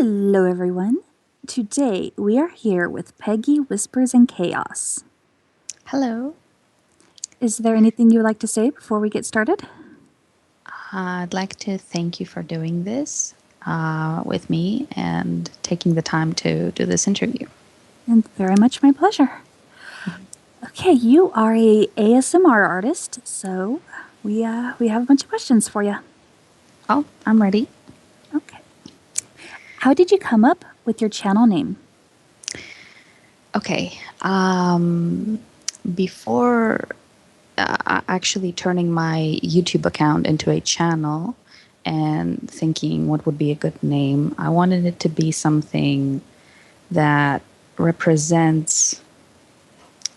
Hello, everyone. Today we are here with Peggy WhispersInChaos. Hello. Is there anything you would like to say before we get started? I'd like to thank you for doing this with me and taking the time to do this interview. And very much my pleasure. Okay, you are a ASMR artist, so we have a bunch of questions for you. Oh, I'm ready. Okay. How did you come up with your channel name? Okay. Before actually turning my YouTube account into a channel and thinking what would be a good name, I wanted it to be something that represents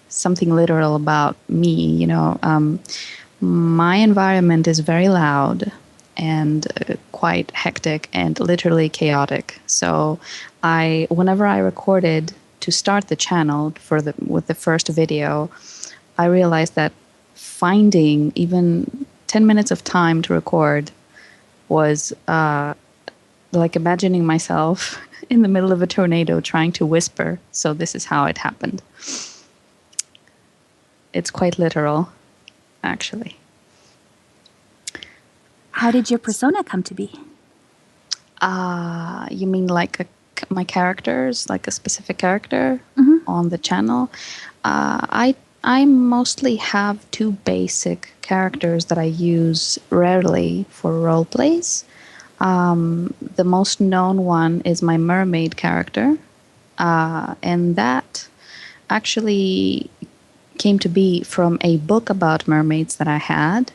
something literal about me. My environment is very loud and quite hectic and literally chaotic. So whenever I recorded to start the channel with the first video, I realized that finding even 10 minutes of time to record was like imagining myself in the middle of a tornado trying to whisper. So this is how it happened. It's quite literal, actually. How did your persona come to be? You mean like my characters, like a specific character on the channel? I mostly have two basic characters that I use rarely for role plays. The most known one is my mermaid character, and that actually came to be from a book about mermaids that I had.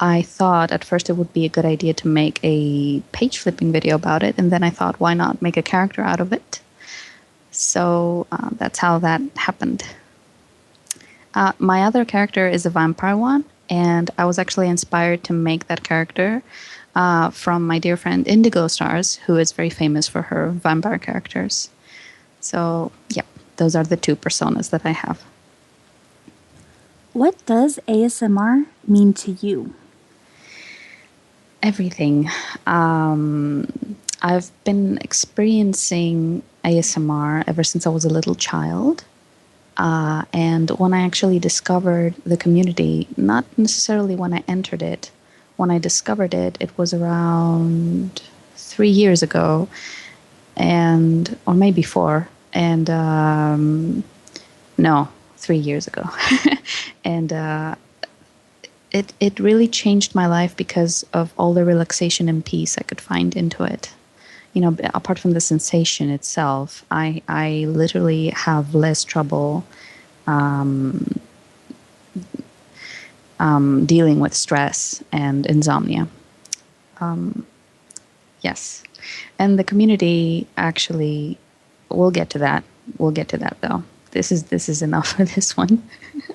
I thought at first it would be a good idea to make a page flipping video about it, and then I thought, why not make a character out of it? So that's how that happened. My other character is a vampire one, and I was actually inspired to make that character from my dear friend Indigo Stars, who is very famous for her vampire characters. So, yeah, those are the two personas that I have. What does ASMR mean to you? Everything. I've been experiencing ASMR ever since I was a little child. And when I actually discovered the community, not necessarily when I entered it, when I discovered it, it was around 3 years ago, or maybe 4, and no, 3 years ago. And it really changed my life because of all the relaxation and peace I could find into it. Apart from the sensation itself, I literally have less trouble dealing with stress and insomnia. Yes. And the community, actually, we'll get to that. We'll get to that, though. This is enough for this one.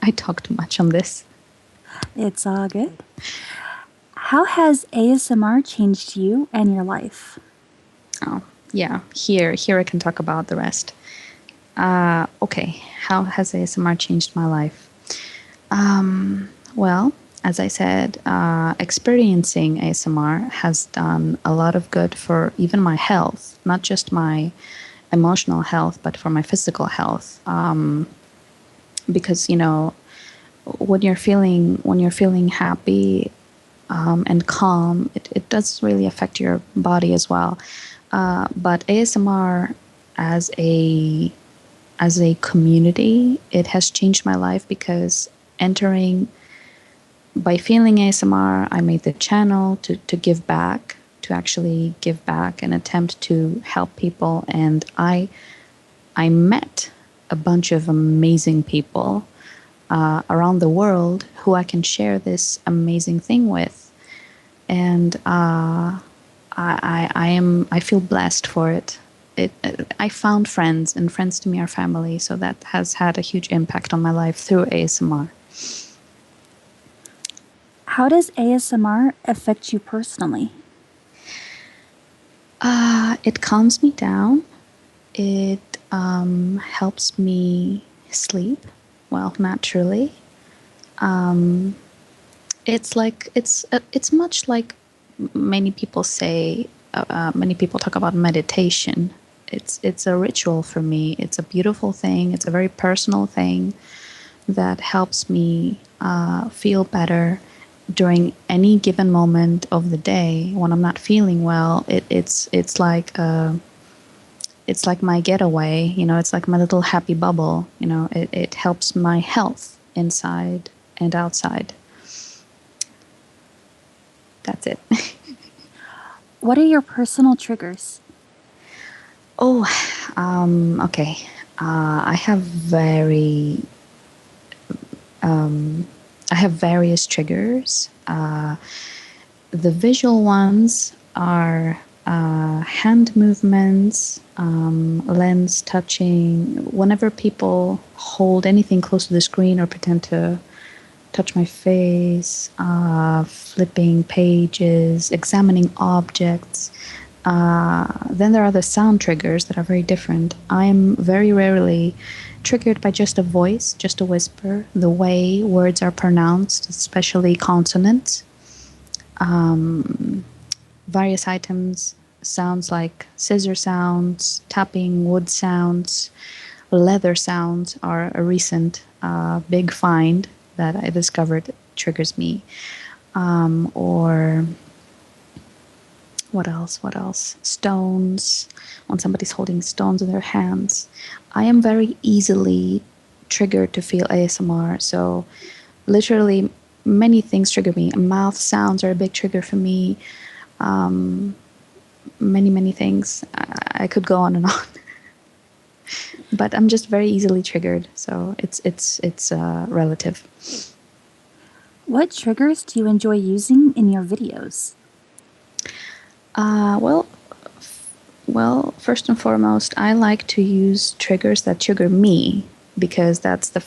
I talked too much on this. It's all good. How has ASMR changed you and your life? Oh, yeah. Here I can talk about the rest. Okay. How has ASMR changed my life? Well, as I said, experiencing ASMR has done a lot of good for even my health, not just my emotional health, but for my physical health. Because when you're feeling happy and calm, it does really affect your body as well. But ASMR as a community, it has changed my life because by feeling ASMR, I made the channel to give back, to actually give back and attempt to help people. And I met a bunch of amazing people around the world who I can share this amazing thing with. And I feel blessed for it. I found friends, and friends to me are family, so that has had a huge impact on my life through ASMR. How does ASMR affect you personally? It calms me down. It helps me sleep, well, naturally. It's much like many people say many people talk about meditation. It's a ritual for me. It's a beautiful thing. It's a very personal thing that helps me feel better during any given moment of the day when I'm not feeling well. It's like my getaway. It's like my little happy bubble. It helps my health inside and outside. That's it. What are your personal triggers? Oh, okay. I have various triggers. The visual ones are hand movements, lens touching. Whenever people hold anything close to the screen or pretend to touch my face, flipping pages, examining objects. Then there are the sound triggers that are very different. I'm very rarely triggered by just a voice, just a whisper, the way words are pronounced, especially consonants. Various items, sounds like scissor sounds, tapping, wood sounds, leather sounds are a recent big find that I discovered triggers me. Or what else? Stones, when somebody's holding stones in their hands. I am very easily triggered to feel ASMR, so literally many things trigger me. Mouth sounds are a big trigger for me. Many things. I could go on and on. But I'm just very easily triggered, so it's relative. What triggers do you enjoy using in your videos? Well, first and foremost, I like to use triggers that trigger me, because that's the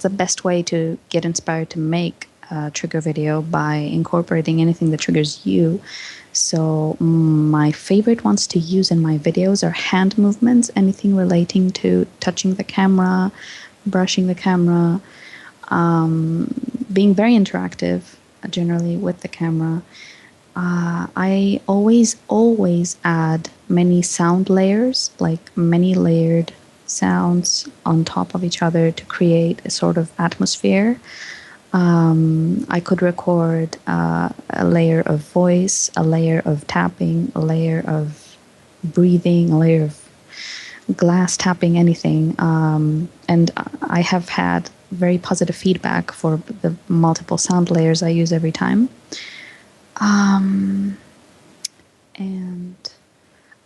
best way to get inspired to make a trigger video, by incorporating anything that triggers you. So my favorite ones to use in my videos are hand movements, anything relating to touching the camera, brushing the camera, being very interactive generally with the camera. I always add many sound layers, like many layered sounds on top of each other to create a sort of atmosphere. I could record a layer of voice, a layer of tapping, a layer of breathing, a layer of glass tapping, anything. And I have had very positive feedback for the multiple sound layers I use every time. And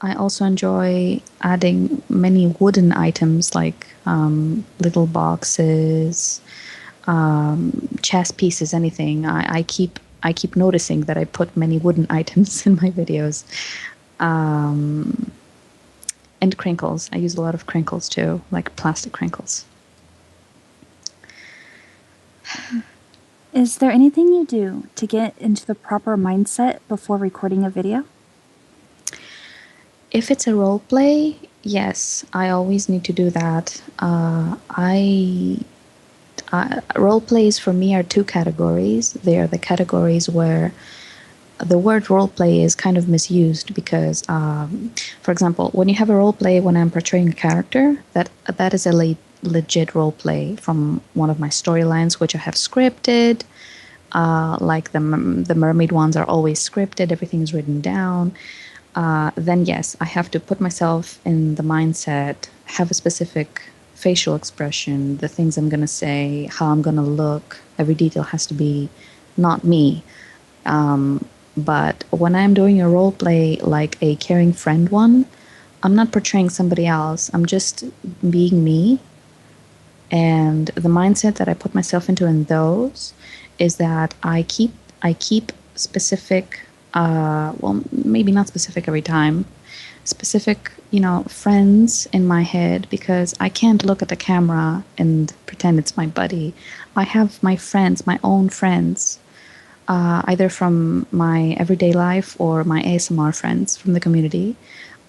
I also enjoy adding many wooden items, like little boxes, chess pieces, anything. I keep noticing that I put many wooden items in my videos. And crinkles. I use a lot of crinkles too, like plastic crinkles. Is there anything you do to get into the proper mindset before recording a video? If it's a role play, yes, I always need to do that. Role plays for me are two categories. They are the categories where the word role play is kind of misused, because, for example, when you have a role play when I'm portraying a character, that is a legit role play from one of my storylines, which I have scripted. Like the mermaid ones are always scripted, everything is written down. Then yes, I have to put myself in the mindset, have a specific facial expression, the things I'm going to say, how I'm going to look. Every detail has to be not me. But when I'm doing a role play like a caring friend one, I'm not portraying somebody else. I'm just being me. And the mindset that I put myself into in those is that I keep specific, well, maybe not specific every time, specific, friends in my head, because I can't look at the camera and pretend it's my buddy. I have my friends, my own friends, either from my everyday life or my ASMR friends from the community.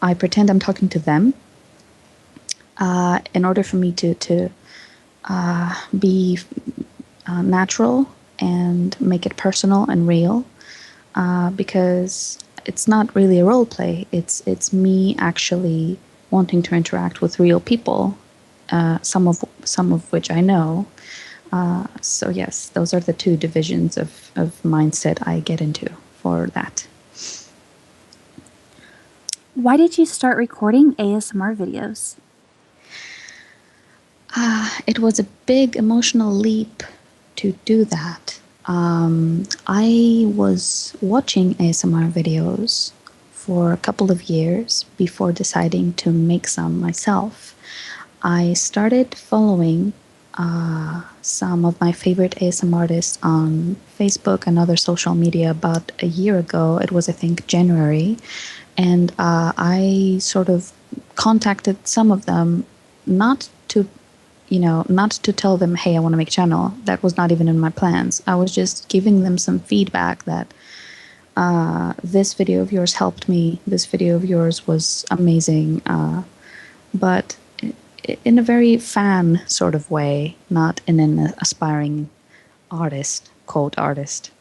I pretend I'm talking to them in order for me to be natural and make it personal and real, because it's not really a role play. It's me actually wanting to interact with real people, some of which I know. So yes, those are the two divisions of mindset I get into for that. Why did you start recording ASMR videos? It was a big emotional leap to do that. I was watching ASMR videos for a couple of years before deciding to make some myself. I started following some of my favorite ASMR artists on Facebook and other social media about a year ago. It was, I think, January. And I sort of contacted some of them, not to not to tell them, hey, I want to make a channel. That was not even in my plans. I was just giving them some feedback that this video of yours helped me. This video of yours was amazing. But in a very fan sort of way, not in an aspiring artist, quote artist.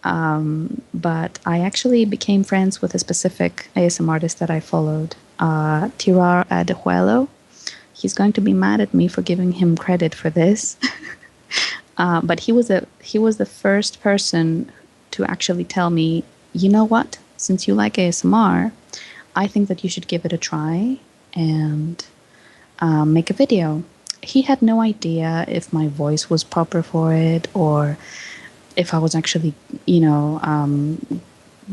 But I actually became friends with a specific ASM artist that I followed, Tirar Adejuelo. He's going to be mad at me for giving him credit for this. But he was the first person to actually tell me, you know what? Since you like ASMR, I think that you should give it a try and make a video. He had no idea if my voice was proper for it or if I was actually,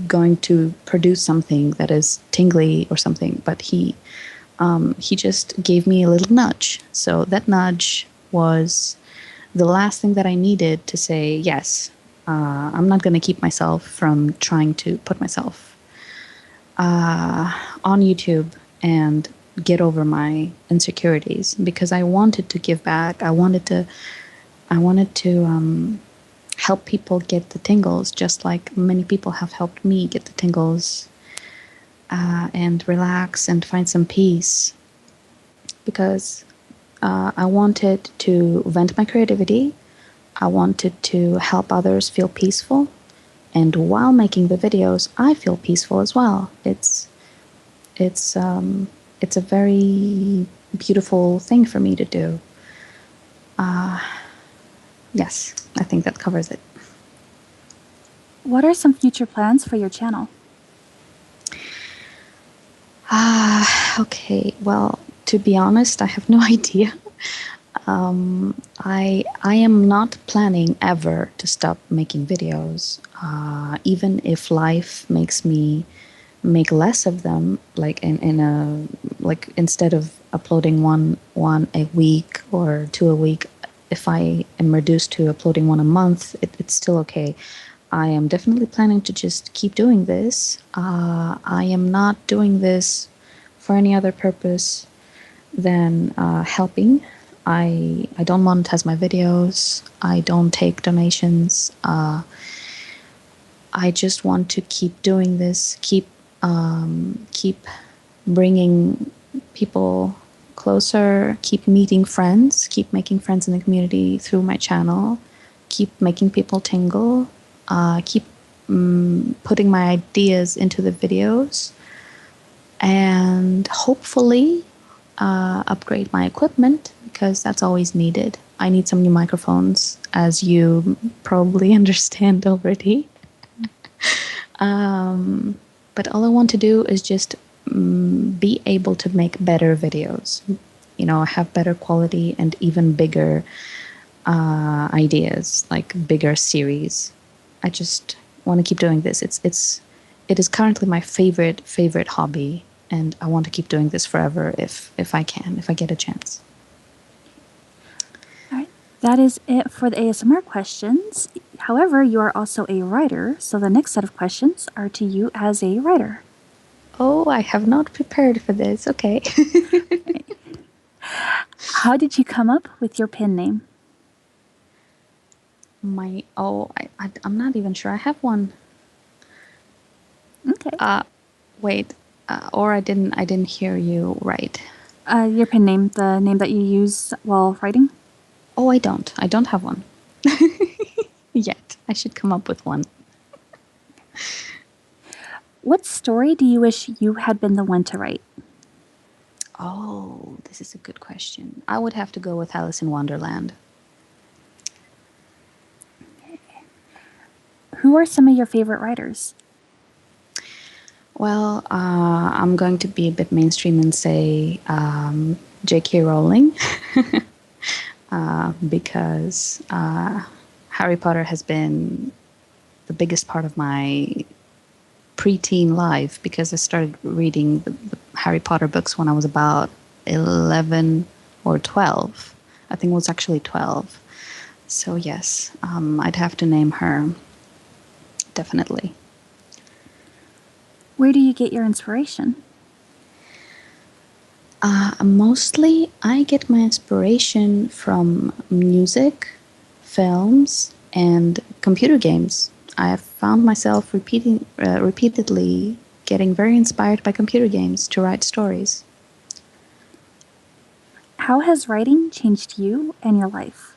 going to produce something that is tingly or something. But he just gave me a little nudge. So that nudge was the last thing that I needed to say, yes, I'm not going to keep myself from trying to put myself on YouTube and get over my insecurities, because I wanted to give back. I wanted to help people get the tingles, just like many people have helped me get the tingles, and relax and find some peace. Because I wanted to vent my creativity. I wanted to help others feel peaceful. And while making the videos, I feel peaceful as well. It's a very beautiful thing for me to do. Yes, I think that covers it. What are some future plans for your channel? Okay. Well, to be honest, I have no idea. I am not planning ever to stop making videos, even if life makes me make less of them. Like like instead of uploading one a week or two a week, if I am reduced to uploading one a month, it's still okay. I am definitely planning to just keep doing this. I am not doing this for any other purpose than helping. I don't monetize my videos. I don't take donations. I just want to keep doing this, keep bringing people closer, keep meeting friends, keep making friends in the community through my channel, keep making people tingle, keep putting my ideas into the videos, and hopefully upgrade my equipment, because that's always needed. I need some new microphones, as you probably understand already. But all I want to do is just be able to make better videos, have better quality and even bigger ideas, like bigger series. I just want to keep doing this. It is currently my favorite hobby, and I want to keep doing this forever if I can, if I get a chance. All right. That is it for the ASMR questions. However, you are also a writer, so the next set of questions are to you as a writer. Oh, I have not prepared for this. Okay. How did you come up with your pen name? I'm not even sure. I have one. Okay. Wait, or I didn't hear you right. Your pen name, the name that you use while writing? Oh, I don't have one. Yet. I should come up with one. What story do you wish you had been the one to write? Oh, this is a good question. I would have to go with Alice in Wonderland. Who are some of your favorite writers? Well, I'm going to be a bit mainstream and say J.K. Rowling because Harry Potter has been the biggest part of my preteen life because I started reading the Harry Potter books when I was about 11 or 12. I think it was actually 12. So, yes, I'd have to name her, definitely. Where do you get your inspiration? Mostly, I get my inspiration from music, films, and computer games. I have found myself repeatedly getting very inspired by computer games to write stories. How has writing changed you and your life?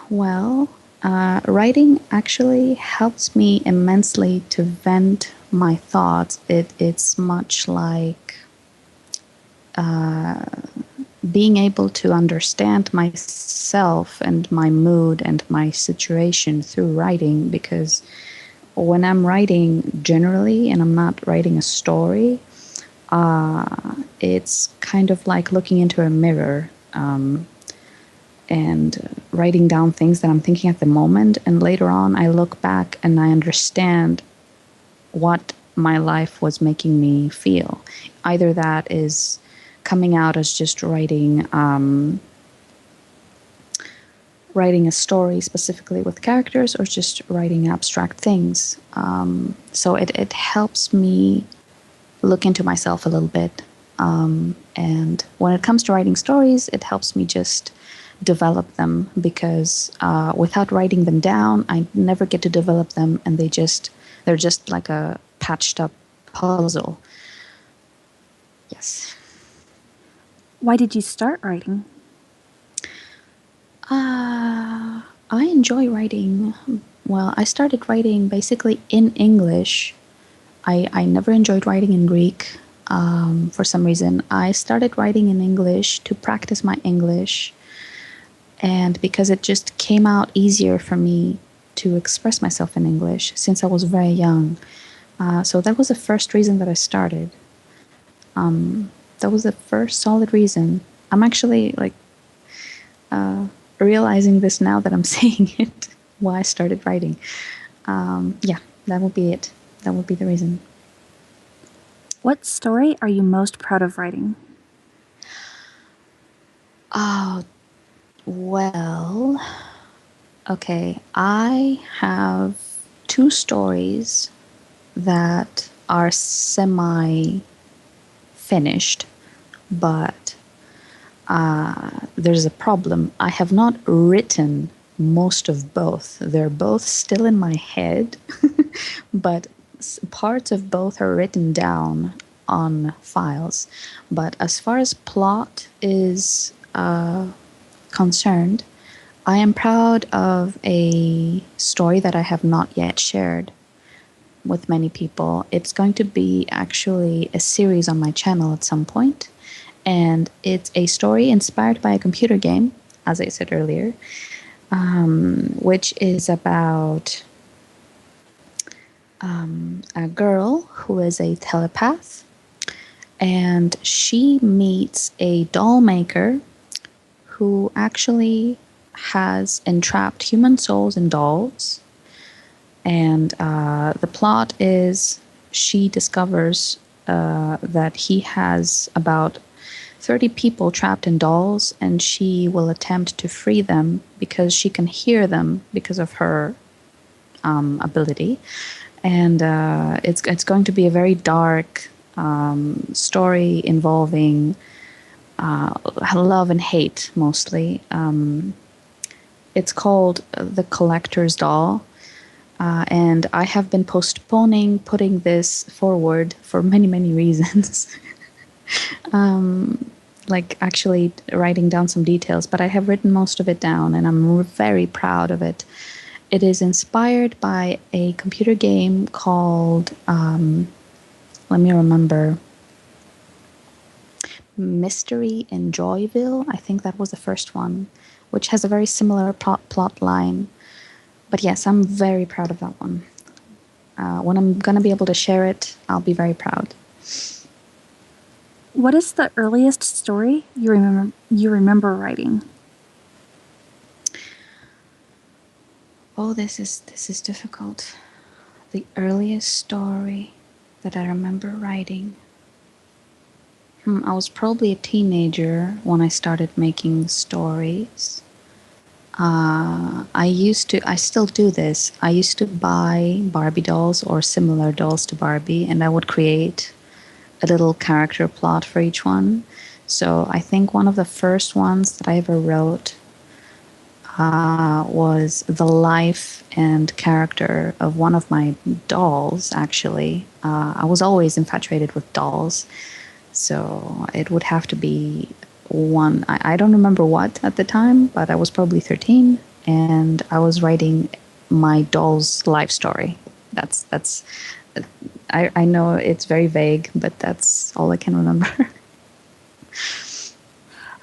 Well, writing actually helps me immensely to vent my thoughts. It's much like being able to understand myself and my mood and my situation through writing, because when I'm writing generally and I'm not writing a story, it's kind of like looking into a mirror and writing down things that I'm thinking at the moment. And later on, I look back and I understand what my life was making me feel. Either that is coming out as just writing a story specifically with characters, or just writing abstract things. So it helps me look into myself a little bit. And when it comes to writing stories, it helps me just develop them, because without writing them down, I never get to develop them, and they're just like a patched up puzzle. Yes. Why did you start writing? I enjoy writing. Well, I started writing basically in English. I never enjoyed writing in Greek for some reason. I started writing in English to practice my English, and because it just came out easier for me to express myself in English since I was very young. So that was the first reason that I started. That was the first solid reason. I'm actually like realizing this now that I'm saying it, why I started writing. Yeah, that would be it. That would be the reason. What story are you most proud of writing? Oh, well, okay. I have two stories that are semi finished, but there's a problem. I have not written most of both. They're both still in my head, but parts of both are written down on files. But as far as plot is concerned, I am proud of a story that I have not yet shared with many people. It's going to be actually a series on my channel at some point, and it's a story inspired by a computer game, as I said earlier, which is about a girl who is a telepath, and she meets a doll maker who actually has entrapped human souls in dolls. And the plot is she discovers that he has about 30 people trapped in dolls, and she will attempt to free them because she can hear them because of her ability. And it's going to be a very dark story involving love and hate mostly. It's called The Collector's Doll. And I have been postponing putting this forward for many, many reasons. Like actually writing down some details, but I have written most of it down, and I'm very proud of it. It is inspired by a computer game called, let me remember, Mystery in Joyville. I think that was the first one, which has a very similar plot line. But yes, I'm very proud of that one. When I'm going to be able to share it, I'll be very proud. What is the earliest story you remember writing? Oh, this is difficult. The earliest story that I remember writing. I was probably a teenager when I started making stories. I still do this. I used to buy Barbie dolls or similar dolls to Barbie, and I would create a little character plot for each one. So I think one of the first ones that I ever wrote was the life and character of one of my dolls, actually. I was always infatuated with dolls. So it would have to be one. I don't remember what at the time, but I was probably 13, and I was writing my doll's life story. That's. I know it's very vague, but that's all I can remember.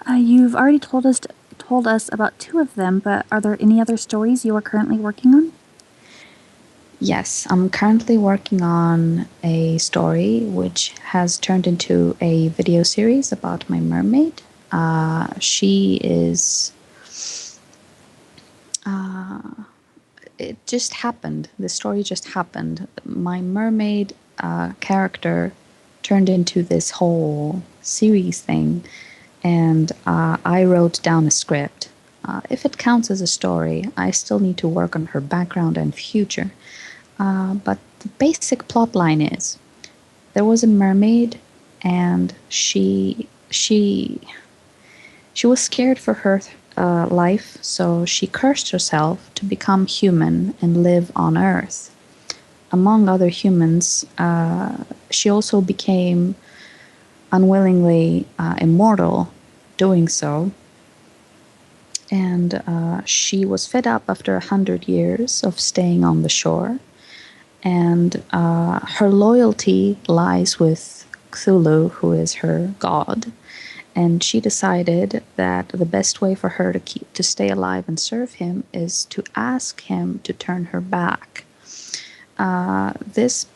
You've already told us about two of them, but are there any other stories you are currently working on? Yes, I'm currently working on a story which has turned into a video series about my mermaid. She is. It just happened. The story just happened. My mermaid character turned into this whole series thing, and I wrote down a script. If it counts as a story, I still need to work on her background and future. But the basic plot line is there was a mermaid, and she was scared for her life, so she cursed herself to become human and live on Earth. Among other humans, she also became unwillingly immortal doing so. And she was fed up after 100 years of staying on the shore. And her loyalty lies with Cthulhu, who is her god. And she decided that the best way for her to stay alive and serve him is to ask him to turn her back. This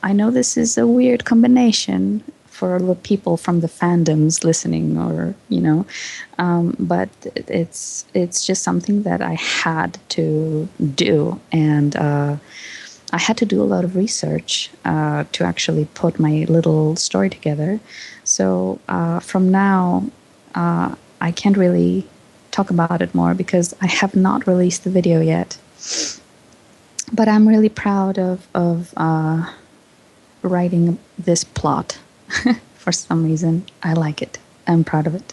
I know this is a weird combination for the people from the fandoms listening, or but it's just something that I had to do, and I had to do a lot of research to actually put my little story together. So from now, I can't really talk about it more because I have not released the video yet. But I'm really proud of writing this plot. For some reason, I like it. I'm proud of it.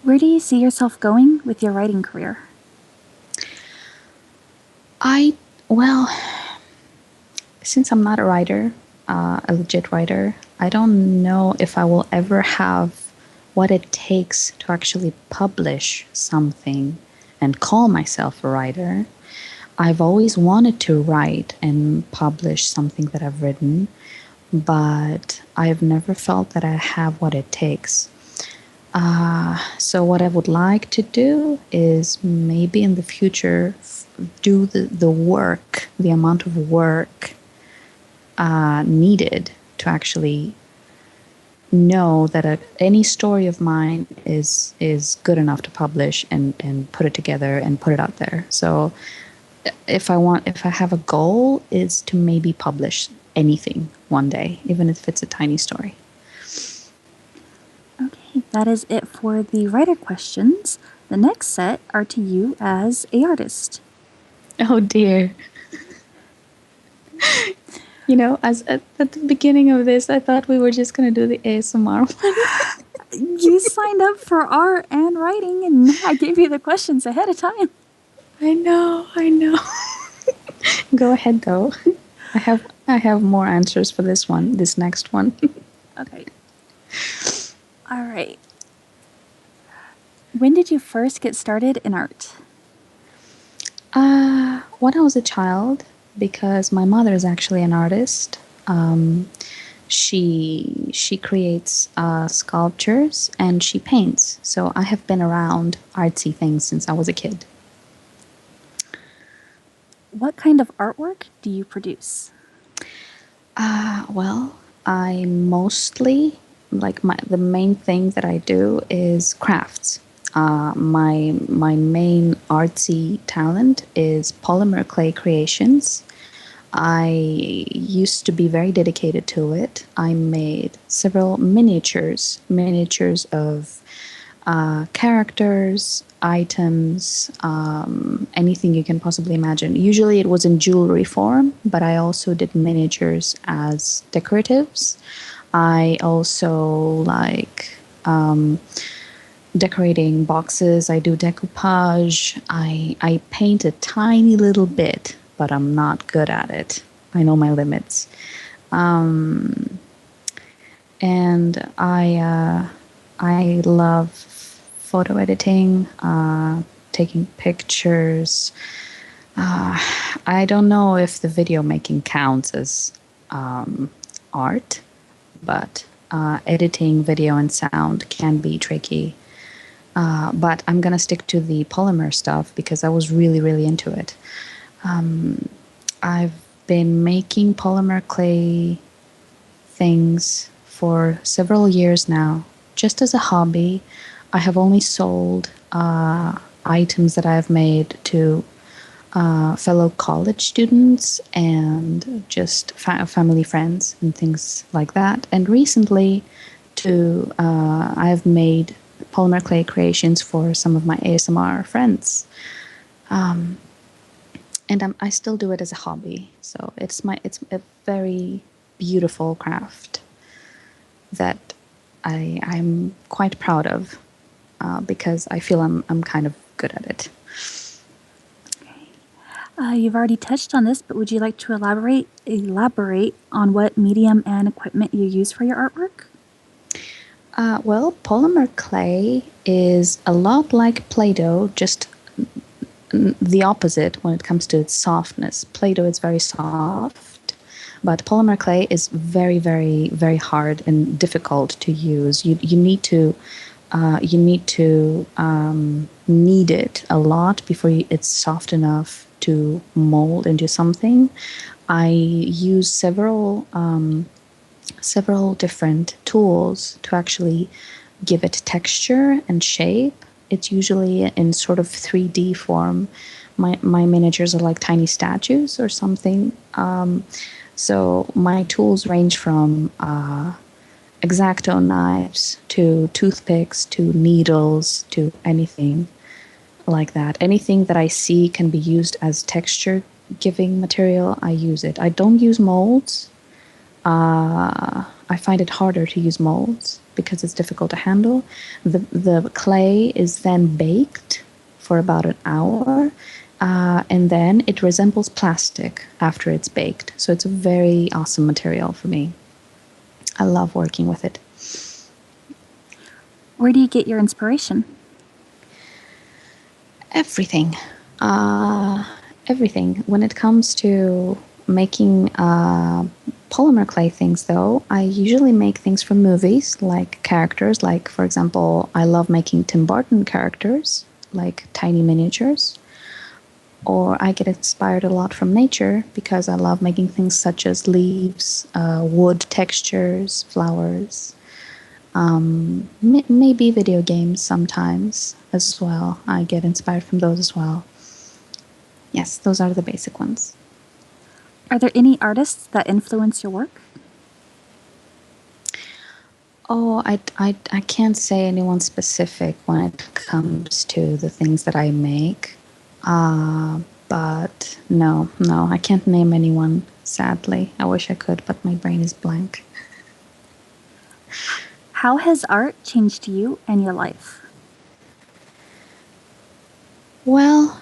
Where do you see yourself going with your writing career? Well, since I'm not a writer, a legit writer, I don't know if I will ever have what it takes to actually publish something and call myself a writer. I've always wanted to write and publish something that I've written, but I've never felt that I have what it takes. So what I would like to do is maybe in the future do the work, the amount of work needed to actually know that any story of mine is good enough to publish and put it together and put it out there. So if I have a goal, is to maybe publish anything one day, even if it's a tiny story. Okay, that is it for the writer questions. The next set are to you as a artist. Oh dear. As at the beginning of this, I thought we were just going to do the ASMR one. You signed up for art and writing, and I gave you the questions ahead of time. I know. Go ahead, though. I have more answers for this next one. Okay. All right. When did you first get started in art? When I was a child, because my mother is actually an artist. She creates sculptures and she paints. So I have been around artsy things since I was a kid. What kind of artwork do you produce? Well, I mostly the main thing that I do is crafts. My main artsy talent is polymer clay creations. I used to be very dedicated to it. I made several miniatures of characters, items, anything you can possibly imagine. Usually it was in jewelry form, but I also did miniatures as decoratives. I also like decorating boxes. I do decoupage. I paint a tiny little bit, but I'm not good at it. I know my limits. And I love photo editing, taking pictures. I don't know if the video making counts as art, but editing video and sound can be tricky. But I'm gonna stick to the polymer stuff because I was really, really into it. I've been making polymer clay things for several years now, just as a hobby. I have only sold items that I've made to fellow college students and just family friends and things like that. And recently, I've made polymer clay creations for some of my ASMR friends. And I still do it as a hobby. So it's a very beautiful craft that I'm quite proud of because I feel I'm kind of good at it. You've already touched on this, but would you like to elaborate on what medium and equipment you use for your artwork? Well, polymer clay is a lot like Play-Doh, just the opposite when it comes to its softness. Play-Doh is very soft, but polymer clay is very, very, very hard and difficult to use. You need to knead it a lot before it's soft enough to mold into something. I use several different tools to actually give it texture and shape. It's usually in sort of 3D form. My miniatures are like tiny statues or something. So my tools range from X-Acto knives to toothpicks to needles to anything like that. Anything that I see can be used as texture giving material, I use it. I don't use molds. I find it harder to use molds because it's difficult to handle. The clay is then baked for about an hour, and then it resembles plastic after it's baked. So it's a very awesome material for me. I love working with it. Where do you get your inspiration? Everything. Everything. When it comes to making polymer clay things, though, I usually make things from movies, like characters. Like, for example, I love making Tim Burton characters, like tiny miniatures. Or I get inspired a lot from nature because I love making things such as leaves, wood textures, flowers. Maybe video games sometimes as well. I get inspired from those as well. Yes, those are the basic ones. Are there any artists that influence your work? Oh, I can't say anyone specific when it comes to the things that I make. But no, I can't name anyone, sadly. I wish I could, but my brain is blank. How has art changed you and your life? Well,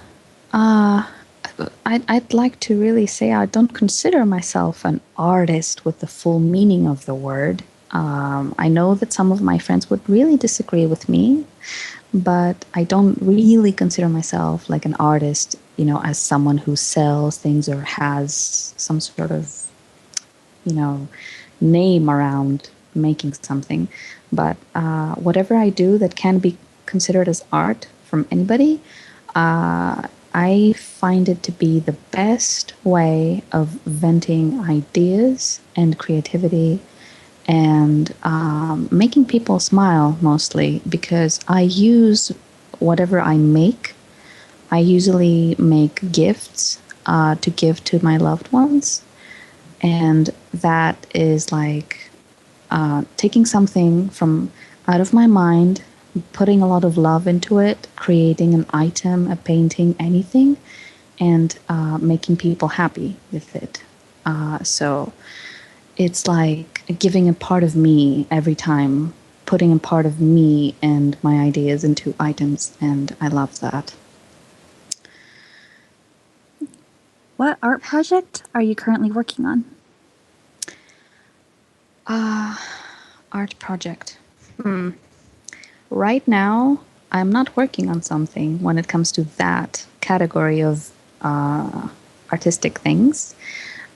I'd like to really say I don't consider myself an artist with the full meaning of the word. I know that some of my friends would really disagree with me, but I don't really consider myself like an artist, as someone who sells things or has some sort of, you know, name around making something. But whatever I do that can be considered as art from anybody, I find it to be the best way of venting ideas and creativity and making people smile mostly, because I use whatever I make. I usually make gifts to give to my loved ones. And that is like taking something from out of my mind, putting a lot of love into it, creating an item, a painting, anything, and making people happy with it. So it's like giving a part of me every time, putting a part of me and my ideas into items, and I love that. What art project are you currently working on? Art project. Right now, I'm not working on something when it comes to that category of artistic things.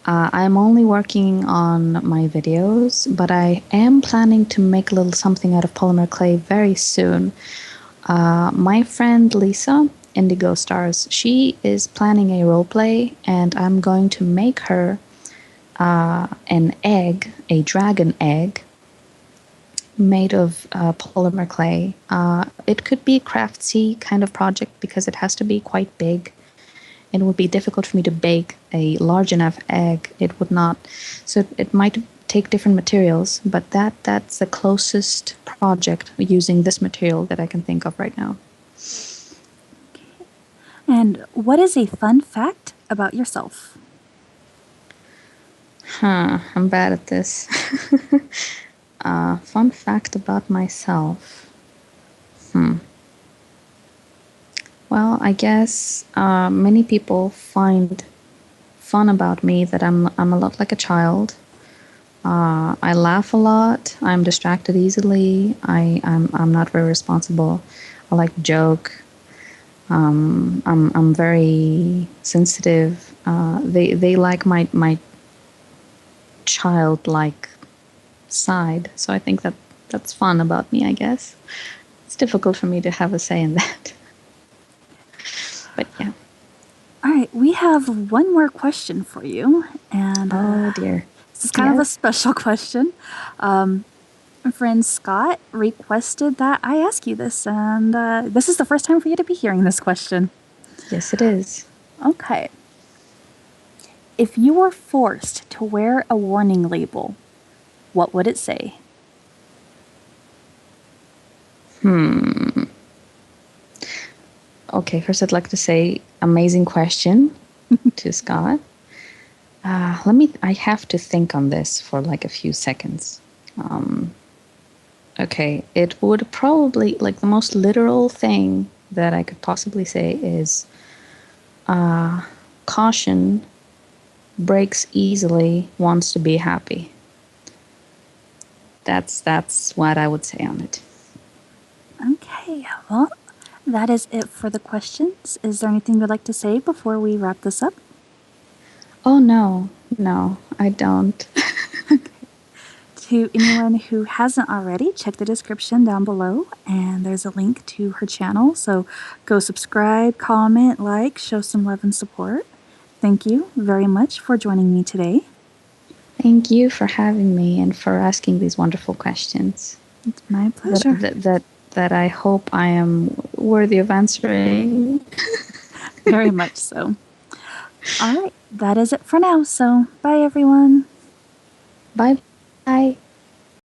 I'm only working on my videos, but I am planning to make a little something out of polymer clay very soon. My friend Lisa, Indigo Stars, she is planning a role play, and I'm going to make her an egg, a dragon egg, made of polymer clay. It could be a craftsy kind of project because it has to be quite big. It would be difficult for me to bake a large enough egg. It would not. So it might take different materials, but that's the closest project using this material that I can think of right now. And what is a fun fact about yourself? I'm bad at this. Fun fact about myself. Well, I guess many people find fun about me that I'm a lot like a child. I laugh a lot. I'm distracted easily. I'm not very responsible. I like to joke. I'm very sensitive. They like my childlike side. So I think that's fun about me, I guess. It's difficult for me to have a say in that. But yeah. All right, we have one more question for you, and Oh dear. this is kind of a Yes. special question. My friend Scott requested that I ask you this, and this is the first time for you to be hearing this question. Yes, it is. Okay. If you were forced to wear a warning label, what would it say? Okay, first I'd like to say amazing question to Scott. I have to think on this for like a few seconds. Okay, it would probably, like, the most literal thing that I could possibly say is caution, breaks easily, wants to be happy. That's what I would say on it. Okay, well, that is it for the questions. Is there anything you'd like to say before we wrap this up? Oh no, I don't. To anyone who hasn't already, check the description down below, and there's a link to her channel. So go subscribe, comment, like, show some love and support. Thank you very much for joining me today. Thank you for having me and for asking these wonderful questions. It's my pleasure. That I hope I am worthy of answering. Very much so. All right, that is it for now. So bye, everyone. Bye bye.